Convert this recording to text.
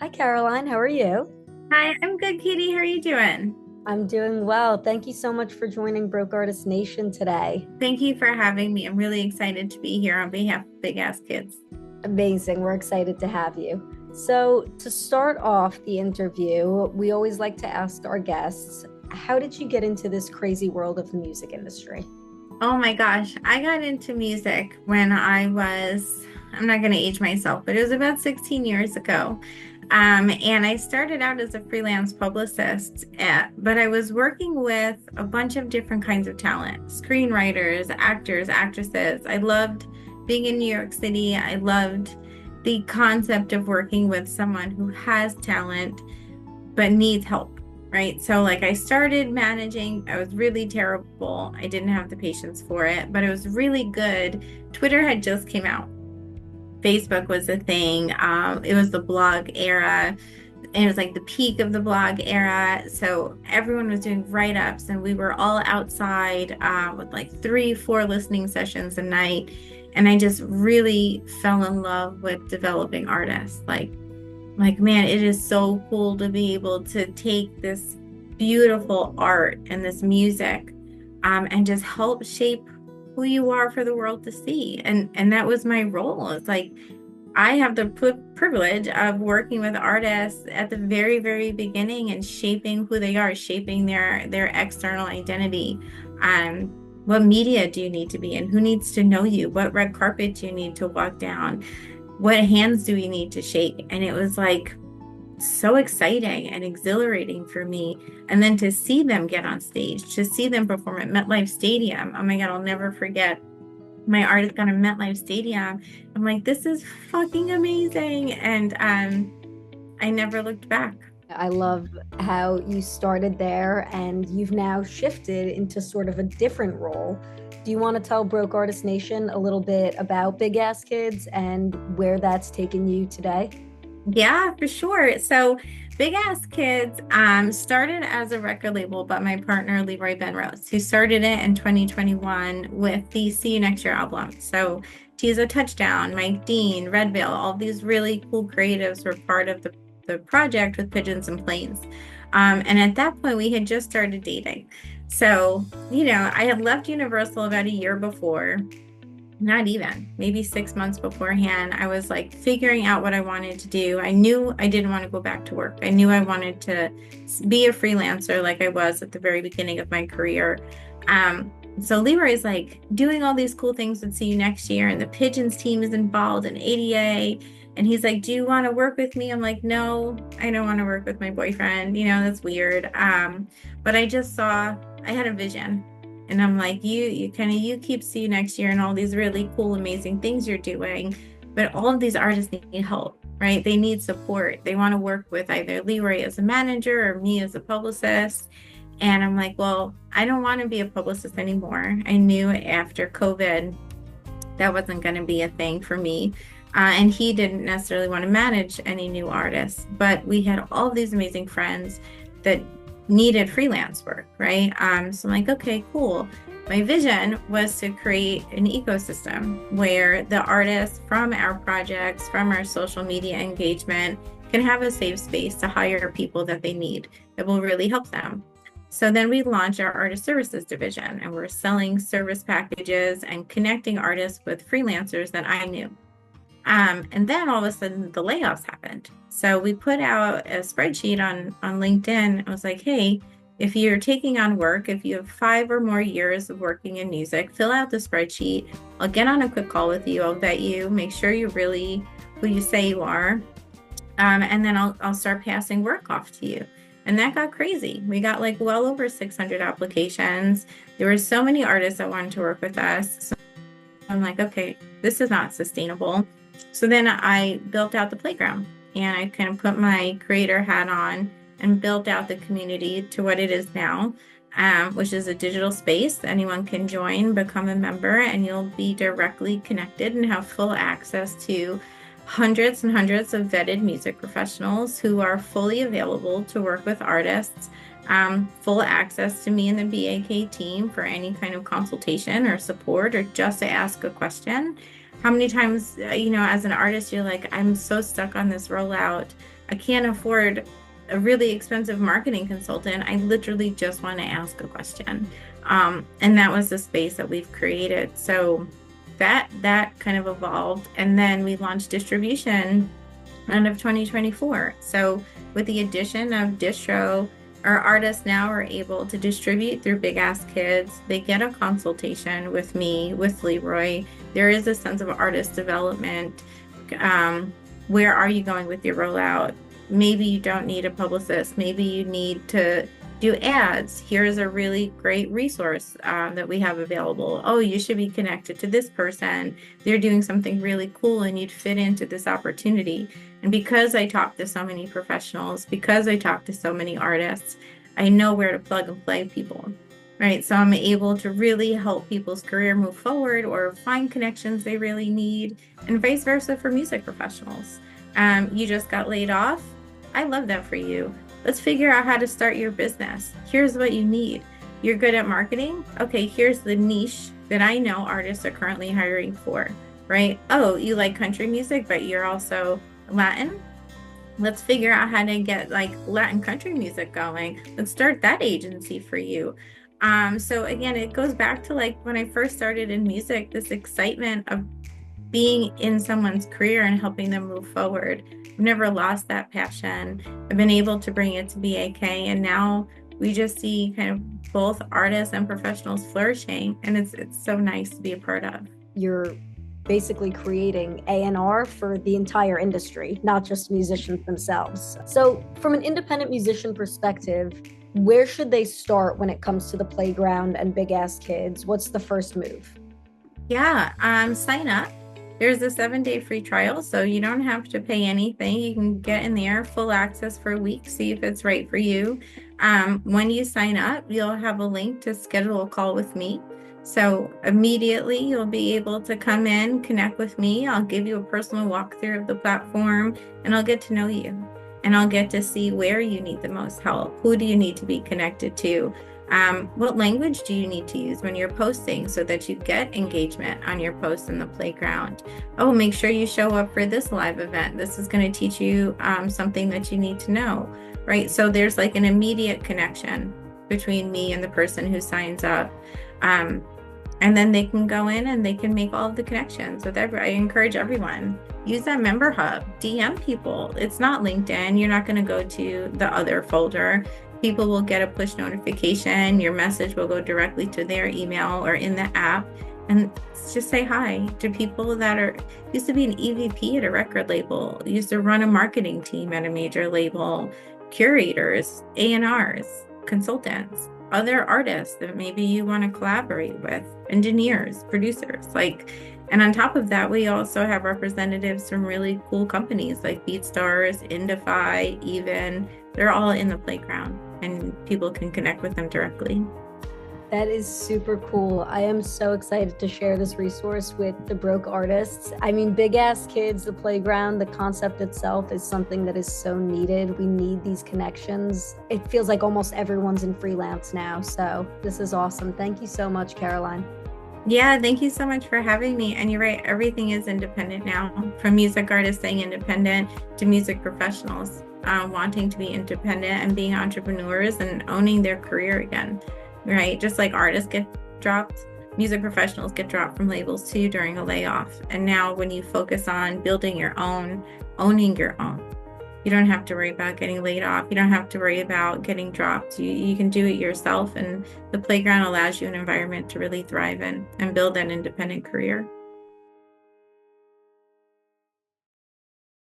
Hi, Caroline. How are you? Hi, I'm good, Katie. How are you doing? I'm doing well. Thank you so much for joining Broke Artist Nation today. Thank you for having me. I'm really excited to be here on behalf of Big Ass Kids. Amazing. We're excited to have you. So, to start off the interview, we always like to ask our guests, how did you get into this crazy world of the music industry? Oh my gosh, I got into music when I'm not going to age myself, but it was about 16 years ago. And I started out as a freelance publicist, but I was working with a bunch of different kinds of talent, screenwriters, actors, actresses. I loved being in New York City. I loved the concept of working with someone who has talent but needs help, right? So like I started managing, I was really terrible. I didn't have the patience for it, but it was really good. Twitter had just came out. Facebook was a thing. It was the blog era. And it was like the peak of the blog era. So everyone was doing write-ups and we were all outside with like 3, 4 listening sessions a night. And I just really fell in love with developing artists. Like, man, it is so cool to be able to take this beautiful art and this music, and just help shape who you are for the world to see. And that was my role. It's like I have the privilege of working with artists at the very, very beginning and shaping who they are, shaping their external identity. Um, what media do you need to be in? Who needs to know you? What red carpet do you need to walk down? What hands do we need to shake? And it was like so exciting and exhilarating for me. And then to see them get on stage, to see them perform at MetLife Stadium. Oh my God, I'll never forget. My artist got a MetLife Stadium. I'm like, this is fucking amazing. And I never looked back. I love how you started there and you've now shifted into sort of a different role. Do you want to tell Broke Artist Nation a little bit about Big Ass Kids and where that's taken you today? Yeah, for sure. So Big Ass Kids started as a record label, but my partner Leroy Benrose, who started it in 2021 with the See You Next Year album. So Tizo Touchdown, Mike Dean, Red Veil, all these really cool creatives were part of the project with Pigeons and Planes. And at that point, we had just started dating. So, I had left Universal about a year before, not even, maybe 6 months beforehand. I was like figuring out what I wanted to do. I knew I didn't want to go back to work. I knew I wanted to be a freelancer like I was at the very beginning of my career. So Leroy's like doing all these cool things with See You Next Year, and the Pigeons team is involved in ADA. And he's like, do you want to work with me? I'm like, no, I don't want to work with my boyfriend. That's weird. But I just saw, I had a vision. And I'm like, you keep See You Next Year and all these really cool, amazing things you're doing. But all of these artists need help, right? They need support. They want to work with either Leroy as a manager or me as a publicist. And I'm like, well, I don't want to be a publicist anymore. I knew after COVID that wasn't going to be a thing for me. And he didn't necessarily want to manage any new artists, but we had all these amazing friends that needed freelance work, right? So I'm like, okay, cool. My vision was to create an ecosystem where the artists from our projects, from our social media engagement, can have a safe space to hire people that they need that will really help them. So then we launched our artist services division, and we're selling service packages and connecting artists with freelancers that I knew. And then all of a sudden the layoffs happened. So we put out a spreadsheet on LinkedIn. I was like, hey, if you're taking on work, if you have 5 or more years of working in music, fill out the spreadsheet. I'll get on a quick call with you. I'll vet you, make sure you're really who you say you are. And then I'll start passing work off to you. And that got crazy. We got like well over 600 applications. There were so many artists that wanted to work with us. So I'm like, okay, this is not sustainable. So then I built out the playground, and I kind of put my creator hat on and built out the community to what it is now, which is a digital space. Anyone can join, become a member, and you'll be directly connected and have full access to hundreds and hundreds of vetted music professionals who are fully available to work with artists. Full access to me and the B.A.K team for any kind of consultation or support or just to ask a question. How many times, as an artist, you're like, I'm so stuck on this rollout. I can't afford a really expensive marketing consultant. I literally just want to ask a question. And that was the space that we've created. So that kind of evolved. And then we launched distribution end of 2024. So with the addition of distro, our artists now are able to distribute through Big Ass Kids. They get a consultation with me, with Leroy. There is a sense of artist development. Where are you going with your rollout? Maybe you don't need a publicist. Maybe you need to do ads. Here's a really great resource that we have available. Oh, you should be connected to this person. They're doing something really cool and you'd fit into this opportunity. And because I talk to so many professionals, because I talk to so many artists, I know where to plug and play people, right? So I'm able to really help people's career move forward or find connections they really need, and vice versa for music professionals. You just got laid off. I love that for you. Let's figure out how to start your business. Here's what you need. You're good at marketing? Okay, here's the niche that I know artists are currently hiring for, right? Oh, you like country music, but you're also Latin? Let's figure out how to get like Latin country music going. Let's start that agency for you. So again, it goes back to like when I first started in music, this excitement of being in someone's career and helping them move forward. I've never lost that passion. I've been able to bring it to B.A.K, and now we just see kind of both artists and professionals flourishing, and it's so nice to be a part of. You're basically creating A&R for the entire industry, not just musicians themselves. So from an independent musician perspective, where should they start when it comes to the playground and Big Ass Kids? What's the first move? Yeah, sign up. There's a 7-day free trial, so you don't have to pay anything. You can get in there, full access for a week, see if it's right for you. When you sign up, you'll have a link to schedule a call with me. So immediately you'll be able to come in, connect with me. I'll give you a personal walkthrough of the platform, and I'll get to know you. And I'll get to see where you need the most help. Who do you need to be connected to? What language do you need to use when you're posting so that you get engagement on your posts in the playground? Oh, make sure you show up for this live event. This is going to teach you something that you need to know, right? So there's like an immediate connection between me and the person who signs up. And then they can go in and they can make all of the connections with I encourage everyone, use that member hub, DM people. It's not LinkedIn. You're not going to go to the other folder. People will get a push notification. Your message will go directly to their email or in the app. And just say hi to people that used to be an EVP at a record label, used to run a marketing team at a major label, curators, A&Rs, consultants, other artists that maybe you want to collaborate with, engineers, producers, and on top of that, we also have representatives from really cool companies like BeatStars, Indify, even. They're all in the playground and people can connect with them directly. That is super cool. I am so excited to share this resource with the broke artists. I mean, Big Ass Kids, the playground, the concept itself is something that is so needed. We need these connections. It feels like almost everyone's in freelance now. So this is awesome. Thank you so much, Caroline. Yeah, thank you so much for having me. And you're right, everything is independent now, from music artists staying independent to music professionals wanting to be independent and being entrepreneurs and owning their career again. Right? Just like artists get dropped, music professionals get dropped from labels too during a layoff. And now when you focus on building your own, owning your own, you don't have to worry about getting laid off. You don't have to worry about getting dropped. You can do it yourself. And the playground allows you an environment to really thrive in and build an independent career.